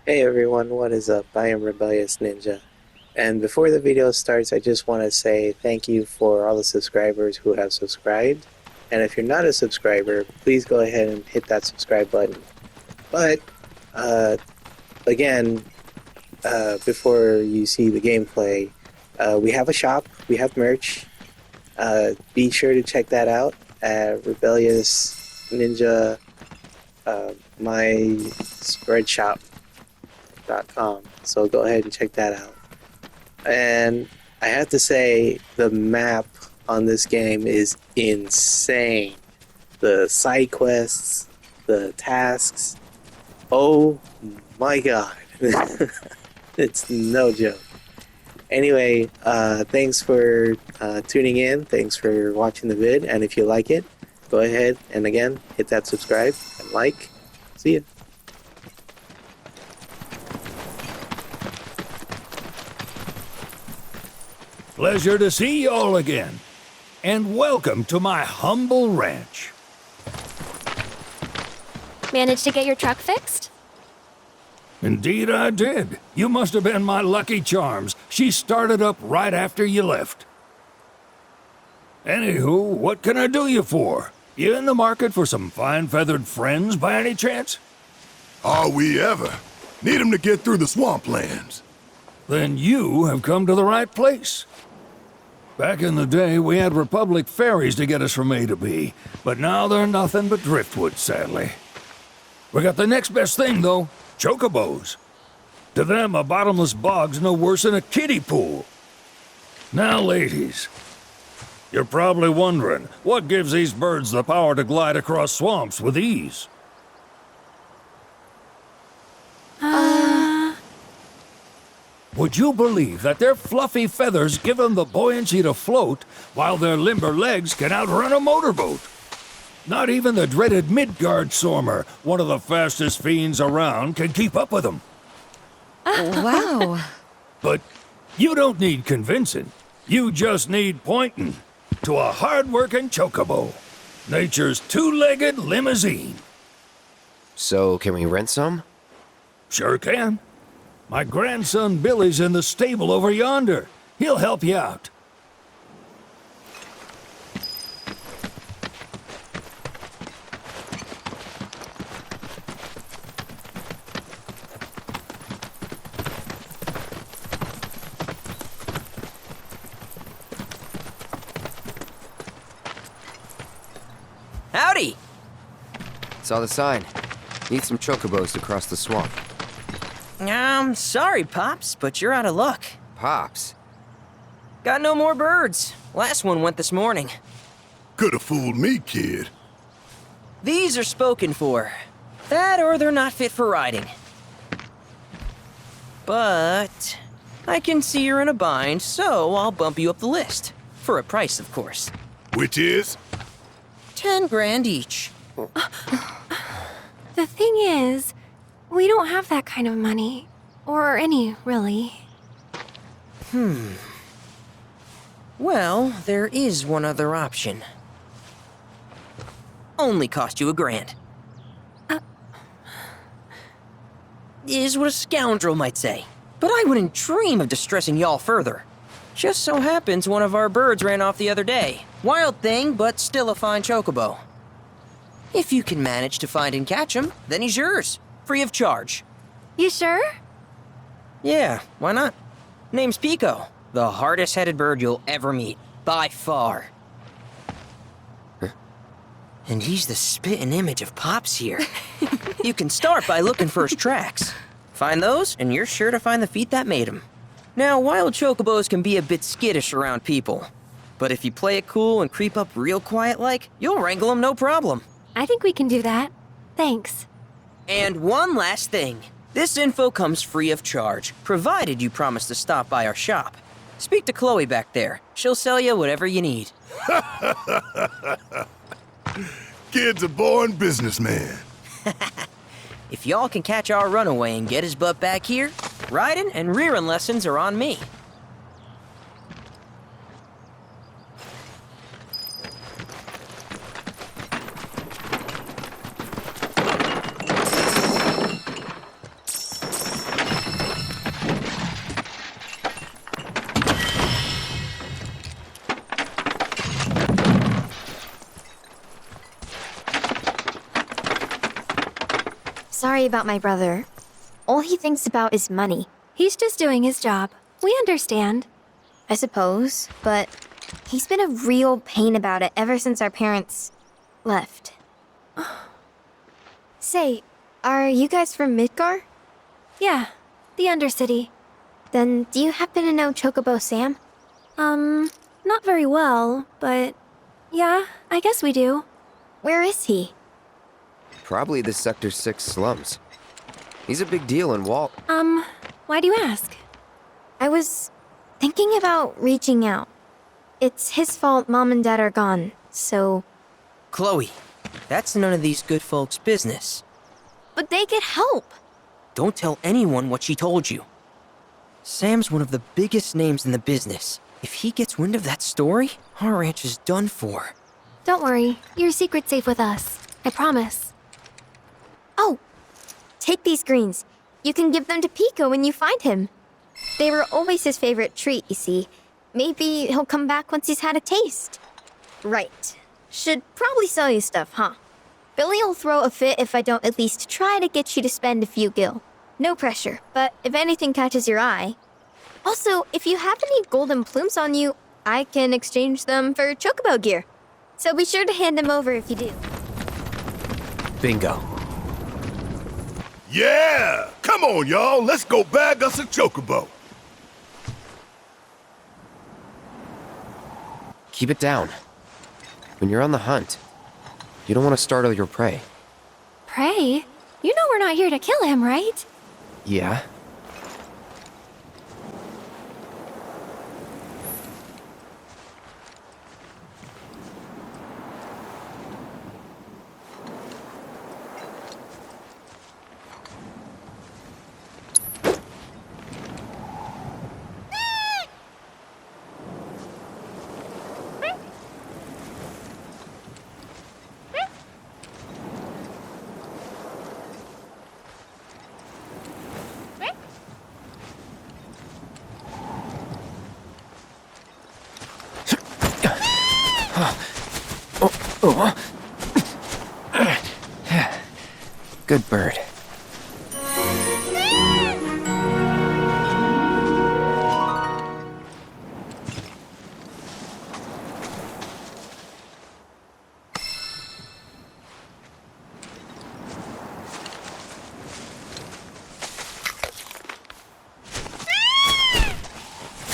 Hey everyone, what is up? I am Rebellious Ninja. And before the video starts, I just want to say thank you for all the subscribers who have subscribed. And if you're not a subscriber, please go ahead and hit that subscribe button. But, uh, again, before you see the gameplay, we have a shop, we have merch. Be sure to check that out at Rebellious Ninja, my spreadshop.com. So go ahead and check that out. And I have to say, the map on this game is insane. The side quests, the tasks, oh my god. It's no joke. Anyway, thanks for tuning in. Thanks for watching the vid. And if you like it, go ahead and again, hit that subscribe and like. See ya. Pleasure to see you all again, and welcome to my humble ranch. Managed to get your truck fixed? Indeed I did. You must have been my lucky charms. She started up right after you left. Anywho, what can I do you for? You in the market for some fine feathered friends by any chance? Are we ever? Need 'em to get through the swamplands. Then you have come to the right place. Back in the day, we had Republic ferries to get us from A to B, but now they're nothing but driftwood, sadly. We got the next best thing, though, Chocobos. To them, a bottomless bog's no worse than a kiddie pool. Now, ladies, you're probably wondering, what gives these birds the power to glide across swamps with ease? Would you believe that their fluffy feathers give them the buoyancy to float, while their limber legs can outrun a motorboat? Not even the dreaded Midgard Sormer, one of the fastest fiends around, can keep up with them. Wow. But you don't need convincing. You just need pointing to a hard-working chocobo. Nature's two-legged limousine. So, can we rent some? Sure can. My grandson Billy's in the stable over yonder. He'll help you out. Howdy! Saw the sign. Need some chocobos to cross the swamp. Sorry, Pops, but you're out of luck. Pops. Got no more birds. Last one went this morning. Could've fooled me, kid. These are spoken for. That or they're not fit for riding. But I can see you're in a bind, so I'll bump you up the list. For a price, of course. Which is? 10 grand each. The thing is, we don't have that kind of money. Or any, really. Well, there is one other option. Only cost you $1,000. Is what a scoundrel might say. But I wouldn't dream of distressing y'all further. Just so happens one of our birds ran off the other day. Wild thing, but still a fine chocobo. If you can manage to find and catch him, then he's yours. Free of charge. You sure? Yeah, why not? Name's Pico. The hardest-headed bird you'll ever meet. By far. And he's the spitting image of Pops here. You can start by looking for his tracks. Find those, and you're sure to find the feet that made him. Now, wild chocobos can be a bit skittish around people. But if you play it cool and creep up real quiet-like, you'll wrangle them no problem. I think we can do that. Thanks. And one last thing. This info comes free of charge, provided you promise to stop by our shop. Speak to Chloe back there. She'll sell you whatever you need. Kid's a born businessman. If y'all can catch our runaway and get his butt back here, riding and rearing lessons are on me. Sorry about my brother. All he thinks about is money, He's just doing his job. We understand. I suppose, but he's been a real pain about it ever since our parents left. Say, are you guys from Midgar? Yeah, the Undercity. Then do you happen to know Chocobo Sam? Not very well, but yeah, I guess we do. Where is he? Probably the Sector 6 slums. He's a big deal in Walt. Why do you ask? I was thinking about reaching out. It's his fault Mom and Dad are gone, so... Chloe, that's none of these good folks' business. But they get help! Don't tell anyone what she told you. Sam's one of the biggest names in the business. If he gets wind of that story, our ranch is done for. Don't worry, your secret's safe with us. I promise. Oh! Take these greens. You can give them to Pico when you find him. They were always his favorite treat, you see. Maybe he'll come back once he's had a taste. Right. Should probably sell you stuff, huh? Billy'll throw a fit if I don't at least try to get you to spend a few gil. No pressure, but if anything catches your eye... Also, if you have any golden plumes on you, I can exchange them for Chocobo gear. So be sure to hand them over if you do. Bingo. Yeah! Come on, y'all. Let's go bag us a Chocobo. Keep it down. When you're on the hunt, you don't want to startle your prey. Pray? You know we're not here to kill him, right? Yeah? Good bird.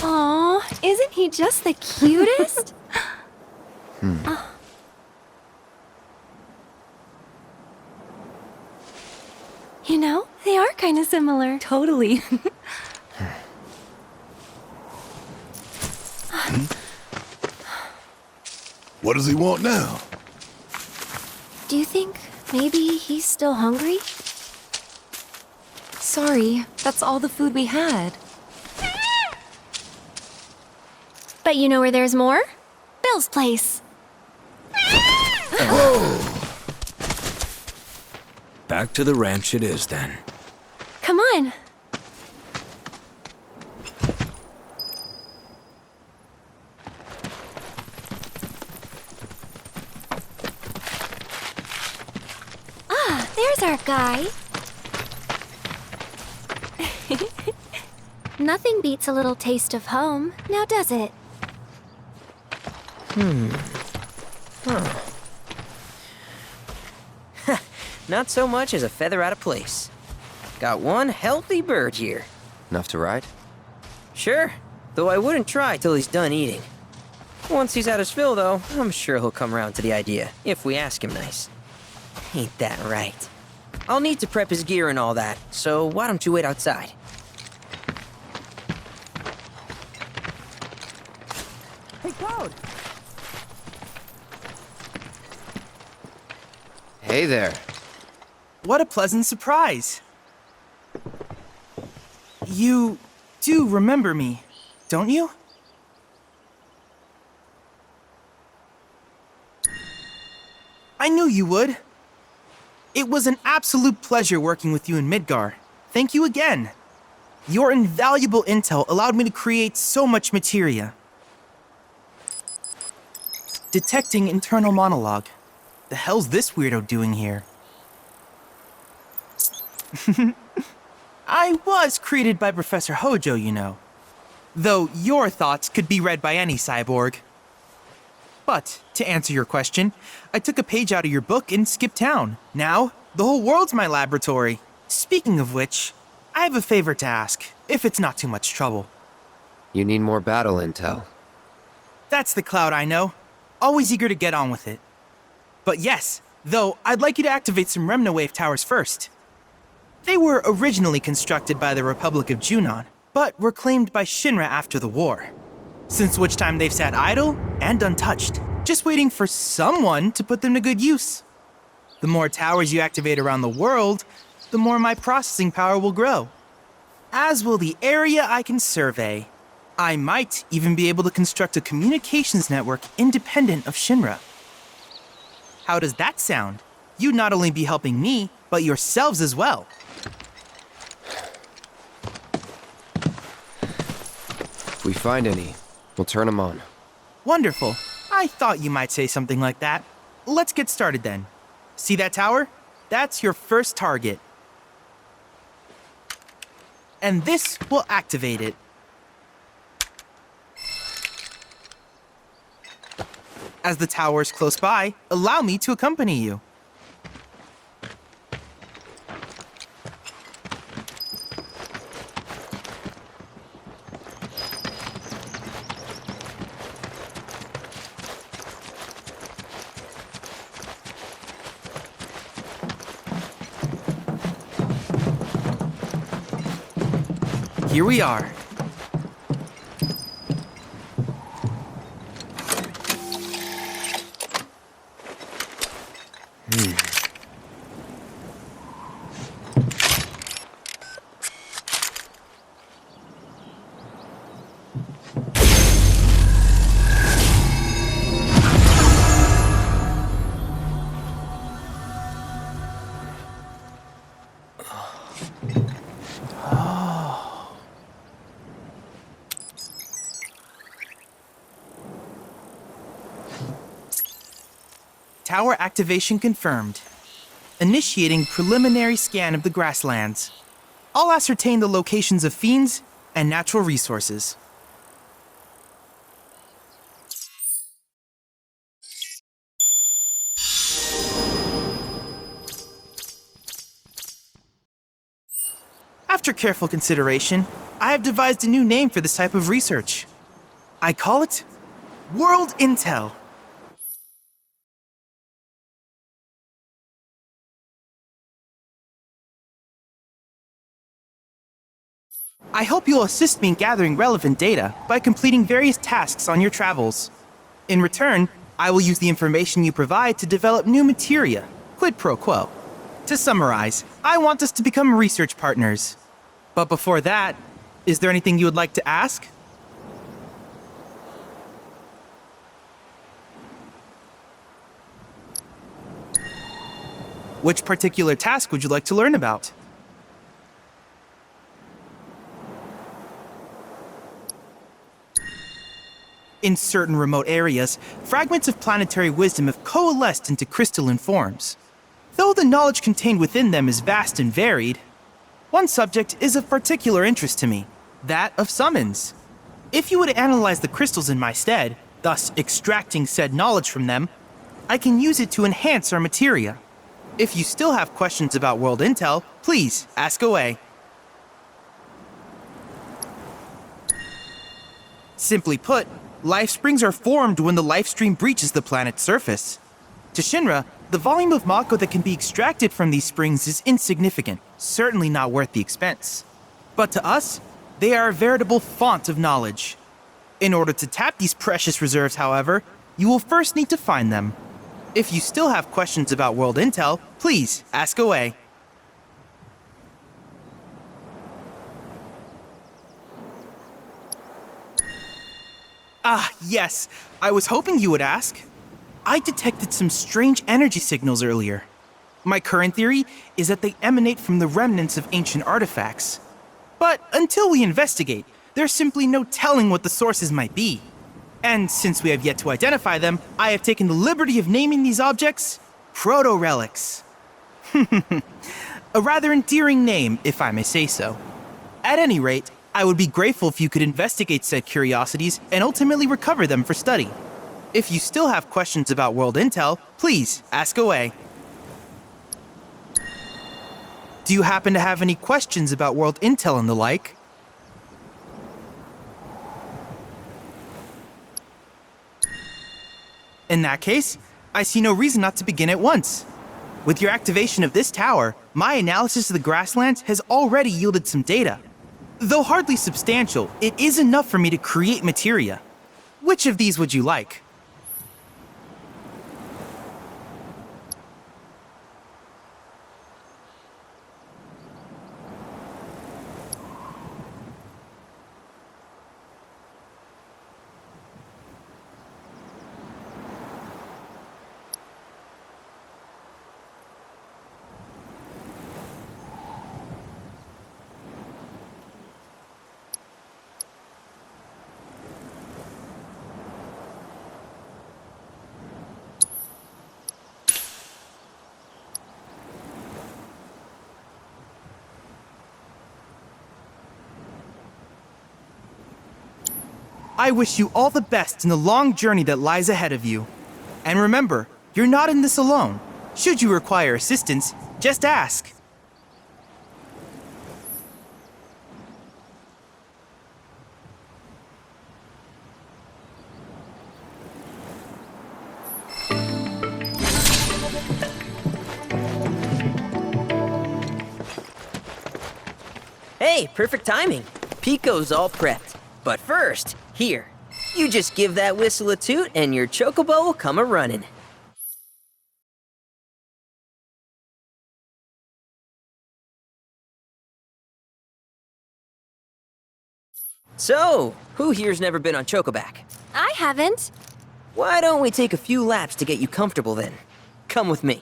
Aw, isn't he just the cutest? You know, they are kind of similar. Totally. What does he want now? Do you think maybe he's still hungry? Sorry, that's all the food we had. But you know where there's more? Bill's place. Back to the ranch it is then. Come on. Ah, there's our guy. Nothing beats a little taste of home, now does it? Not so much as a feather out of place. Got one healthy bird here. Enough to ride? Sure, though I wouldn't try till he's done eating. Once he's had his fill, though, I'm sure he'll come around to the idea, if we ask him nice. Ain't that right? I'll need to prep his gear and all that, so why don't you wait outside? Hey, Cloud! Hey there. What a pleasant surprise. You do remember me, don't you? I knew you would. It was an absolute pleasure working with you in Midgar. Thank you again. Your invaluable intel allowed me to create so much materia. Detecting internal monologue. The hell's this weirdo doing here? I was created by Professor Hojo, you know. Though your thoughts could be read by any cyborg. But, to answer your question, I took a page out of your book and skipped town. Now, the whole world's my laboratory. Speaking of which, I have a favor to ask, if it's not too much trouble. You need more battle intel. That's the Cloud I know. Always eager to get on with it. But yes, though, I'd like you to activate some Remnawave towers first. They were originally constructed by the Republic of Junon, but were claimed by Shinra after the war. Since which time they've sat idle and untouched, just waiting for someone to put them to good use. The more towers you activate around the world, the more my processing power will grow. As will the area I can survey. I might even be able to construct a communications network independent of Shinra. How does that sound? You'd not only be helping me, but yourselves as well. If we find any, we'll turn them on. Wonderful. I thought you might say something like that. Let's get started then. See that tower? That's your first target. And this will activate it. As the tower is close by, allow me to accompany you. Here we are. Tower activation confirmed. Initiating preliminary scan of the grasslands. I'll ascertain the locations of fiends and natural resources. After careful consideration, I have devised a new name for this type of research. I call it World Intel. I hope you'll assist me in gathering relevant data by completing various tasks on your travels. In return, I will use the information you provide to develop new materia, quid pro quo. To summarize, I want us to become research partners. But before that, is there anything you would like to ask? Which particular task would you like to learn about? In certain remote areas, fragments of planetary wisdom have coalesced into crystalline forms. Though the knowledge contained within them is vast and varied, one subject is of particular interest to me, that of summons. If you would analyze the crystals in my stead, thus extracting said knowledge from them, I can use it to enhance our materia. If you still have questions about World Intel, please ask away. Simply put, life springs are formed when the life stream breaches the planet's surface. To Shinra, the volume of Mako that can be extracted from these springs is insignificant, certainly not worth the expense. But to us, they are a veritable font of knowledge. In order to tap these precious reserves, however, you will first need to find them. If you still have questions about World Intel, please ask away. Ah, yes, I was hoping you would ask. I detected some strange energy signals earlier. My current theory is that they emanate from the remnants of ancient artifacts. But until we investigate, there's simply no telling what the sources might be. And since we have yet to identify them, I have taken the liberty of naming these objects proto-relics. A rather endearing name, if I may say so. At any rate, I would be grateful if you could investigate said curiosities and ultimately recover them for study. If you still have questions about world intel, please ask away. Do you happen to have any questions about world intel and the like? In that case, I see no reason not to begin at once. With your activation of this tower, my analysis of the grasslands has already yielded some data. Though hardly substantial, it is enough for me to create materia. Which of these would you like? I wish you all the best in the long journey that lies ahead of you. And remember, you're not in this alone. Should you require assistance, just ask. Hey, perfect timing. Pico's all prepped. But first, here, you just give that whistle a toot and your Chocobo will come a-running. So, who here's never been on Chocoback? I haven't. Why don't we take a few laps to get you comfortable then? Come with me.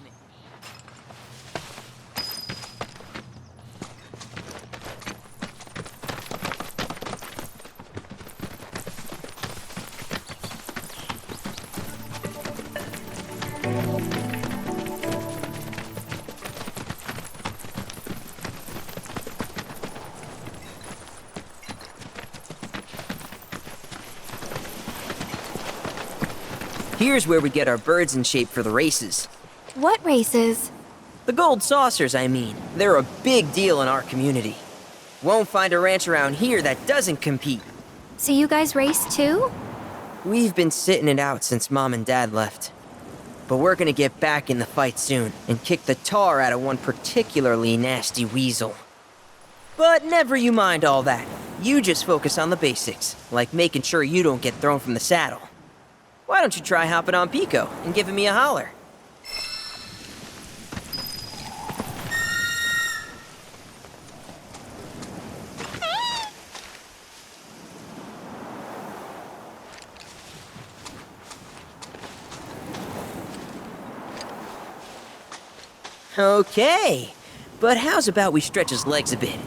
Here's where we get our birds in shape for the races. What races? The gold saucers, I mean. They're a big deal in our community. Won't find a ranch around here that doesn't compete. So you guys race too? We've been sitting it out since Mom and Dad left. But we're gonna get back in the fight soon and kick the tar out of one particularly nasty weasel. But never you mind all that. You just focus on the basics, like making sure you don't get thrown from the saddle. Why don't you try hopping on Pico and giving me a holler? Okay, but how's about we stretch his legs a bit?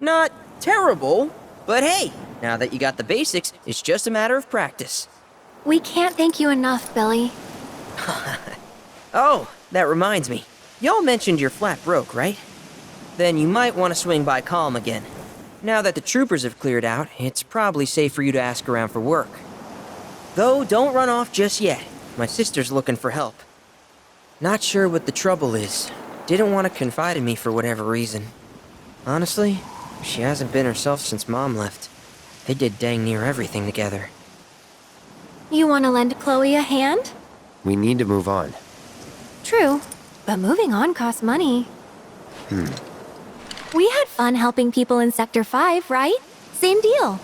Not terrible, but hey, now that you got the basics, it's just a matter of practice. We can't thank you enough, Billy. Oh, that reminds me. Y'all mentioned your flat broke, right? Then you might want to swing by Calm again. Now that the troopers have cleared out, it's probably safe for you to ask around for work. Though, don't run off just yet. My sister's looking for help. Not sure what the trouble is. Didn't want to confide in me for whatever reason. Honestly, she hasn't been herself since Mom left. They did dang near everything together. You want to lend Chloe a hand? We need to move on. True, but moving on costs money. We had fun helping people in Sector 5, right? Same deal.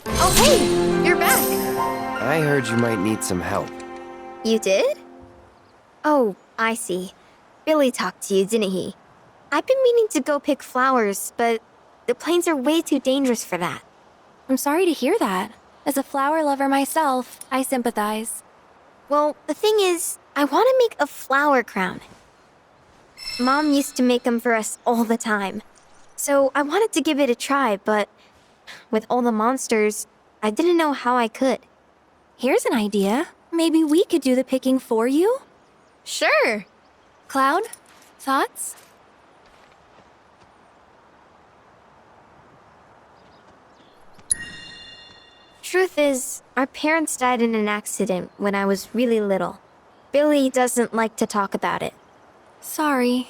Oh, hey! You're back! I heard you might need some help. You did? Oh, I see. Billy talked to you, didn't he? I've been meaning to go pick flowers, but the plains are way too dangerous for that. I'm sorry to hear that. As a flower lover myself, I sympathize. Well, the thing is, I want to make a flower crown. Mom used to make them for us all the time. So I wanted to give it a try, but with all the monsters, I didn't know how I could. Here's an idea. Maybe we could do the picking for you? Sure! Cloud, thoughts? Truth is, our parents died in an accident when I was really little. Billy doesn't like to talk about it. Sorry.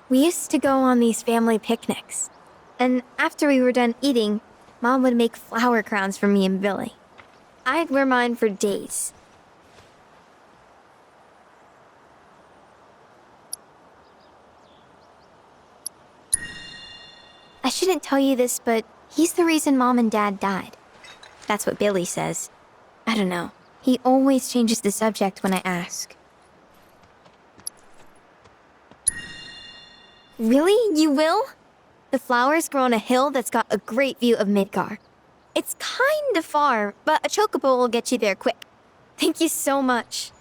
We used to go on these family picnics. And after we were done eating, Mom would make flower crowns for me and Billy. I'd wear mine for days. I shouldn't tell you this, but he's the reason Mom and Dad died. That's what Billy says. I don't know. He always changes the subject when I ask. Really? You will? The flowers grow on a hill that's got a great view of Midgar. It's kinda far, but a chocobo will get you there quick. Thank you so much.